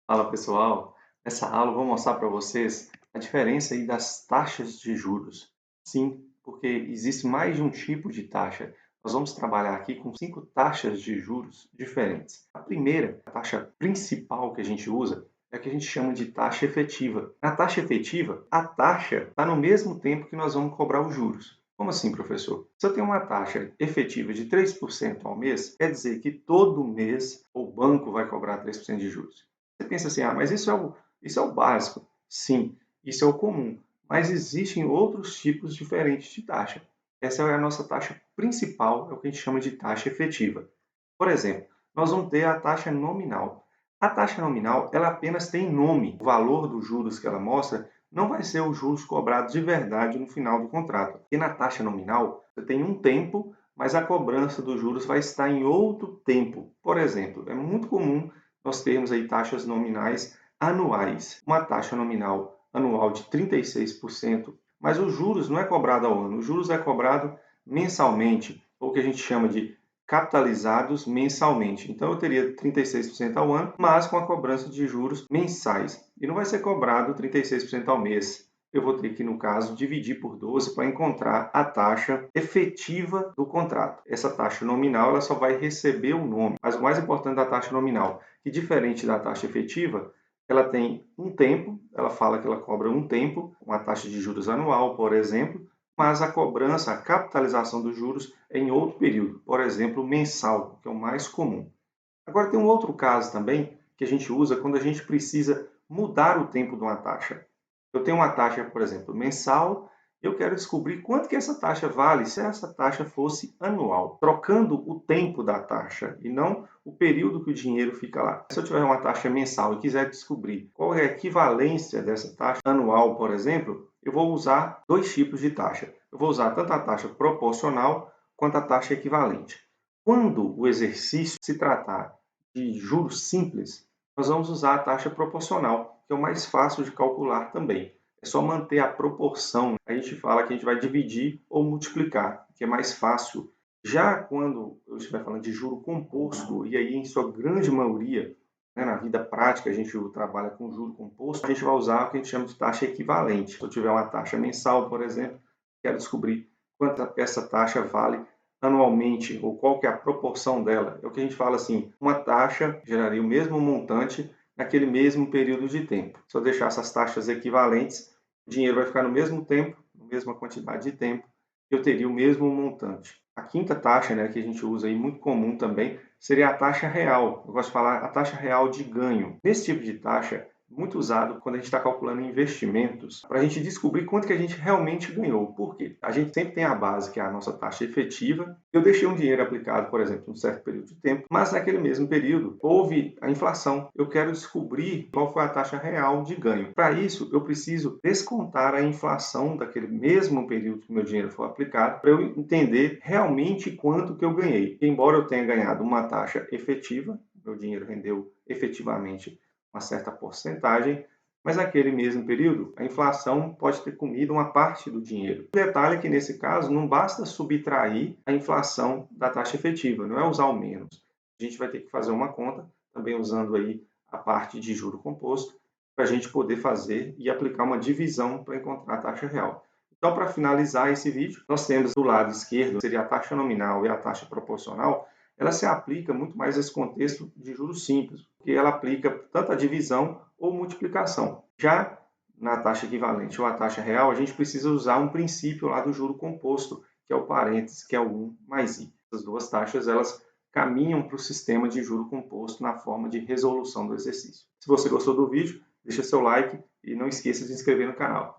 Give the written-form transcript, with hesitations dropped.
Fala pessoal, nessa aula eu vou mostrar para vocês a diferença aí das taxas de juros. Sim, porque existe mais de um tipo de taxa. Nós vamos trabalhar aqui com 5 taxas de juros diferentes. A primeira, a taxa principal que a gente usa, é a que a gente chama de taxa efetiva. Na taxa efetiva, a taxa está no mesmo tempo que nós vamos cobrar os juros. Como assim, professor? Se eu tenho uma taxa efetiva de 3% ao mês, quer dizer que todo mês o banco vai cobrar 3% de juros. Você pensa assim, mas isso é o básico. Sim, isso é o comum. Mas existem outros tipos diferentes de taxa. Essa é a nossa taxa principal, é o que a gente chama de taxa efetiva. Por exemplo, nós vamos ter a taxa nominal. A taxa nominal, ela apenas tem nome. O valor dos juros que ela mostra não vai ser os juros cobrados de verdade no final do contrato. E na taxa nominal, você tem um tempo, mas a cobrança dos juros vai estar em outro tempo. Por exemplo, é muito comum nós termos aí taxas nominais anuais. Uma taxa nominal anual de 36%, mas os juros não é cobrado ao ano, os juros é cobrado mensalmente, ou que a gente chama de capitalizados mensalmente. Então eu teria 36% ao ano, mas com a cobrança de juros mensais. E não vai ser cobrado 36% ao mês. Eu vou ter que, no caso, dividir por 12 para encontrar a taxa efetiva do contrato. Essa taxa nominal ela só vai receber o nome, mas o mais importante da taxa nominal, que diferente da taxa efetiva, ela tem um tempo, ela fala que ela cobra um tempo, uma taxa de juros anual, por exemplo, mas a cobrança, a capitalização dos juros é em outro período, por exemplo, mensal, que é o mais comum. Agora tem um outro caso também que a gente usa quando a gente precisa mudar o tempo de uma taxa. Eu tenho uma taxa, por exemplo, mensal, eu quero descobrir quanto que essa taxa vale se essa taxa fosse anual, trocando o tempo da taxa e não o período que o dinheiro fica lá. Se eu tiver uma taxa mensal e quiser descobrir qual é a equivalência dessa taxa anual, por exemplo, eu vou usar dois tipos de taxa. Eu vou usar tanto a taxa proporcional quanto a taxa equivalente. Quando o exercício se tratar de juros simples, nós vamos usar a taxa proporcional, que é o mais fácil de calcular também. É só manter a proporção. A gente fala que a gente vai dividir ou multiplicar, que é mais fácil. Já quando eu estiver falando de juro composto, e aí em sua grande maioria, né, na vida prática a gente trabalha com juro composto, a gente vai usar o que a gente chama de taxa equivalente. Se eu tiver uma taxa mensal, por exemplo, quero descobrir quanto essa taxa vale anualmente, ou qual que é a proporção dela. É o que a gente fala assim, uma taxa geraria o mesmo montante naquele mesmo período de tempo. Se eu deixar essas taxas equivalentes, o dinheiro vai ficar no mesmo tempo, na mesma quantidade de tempo, eu teria o mesmo montante. A quinta taxa, né, que a gente usa aí, muito comum também, seria a taxa real. Eu gosto de falar a taxa real de ganho. Nesse tipo de taxa, muito usado quando a gente está calculando investimentos, para a gente descobrir quanto que a gente realmente ganhou. Por quê? A gente sempre tem a base, que é a nossa taxa efetiva. Eu deixei um dinheiro aplicado, por exemplo, em um certo período de tempo, mas naquele mesmo período houve a inflação. Eu quero descobrir qual foi a taxa real de ganho. Para isso, eu preciso descontar a inflação daquele mesmo período que meu dinheiro foi aplicado, para eu entender realmente quanto que eu ganhei. Embora eu tenha ganhado uma taxa efetiva, meu dinheiro rendeu efetivamente uma certa porcentagem, mas naquele mesmo período, a inflação pode ter comido uma parte do dinheiro. O detalhe é que, nesse caso, não basta subtrair a inflação da taxa efetiva, não é usar o menos. A gente vai ter que fazer uma conta, também usando aí a parte de juro composto, para a gente poder fazer e aplicar uma divisão para encontrar a taxa real. Então, para finalizar esse vídeo, nós temos do lado esquerdo, seria a taxa nominal e a taxa proporcional. Ela se aplica muito mais nesse contexto de juros simples, porque ela aplica tanto a divisão ou multiplicação. Já na taxa equivalente ou a taxa real, a gente precisa usar um princípio lá do juro composto, que é o parênteses, que é o 1 mais i. Essas duas taxas, elas caminham para o sistema de juro composto na forma de resolução do exercício. Se você gostou do vídeo, deixa seu like e não esqueça de se inscrever no canal.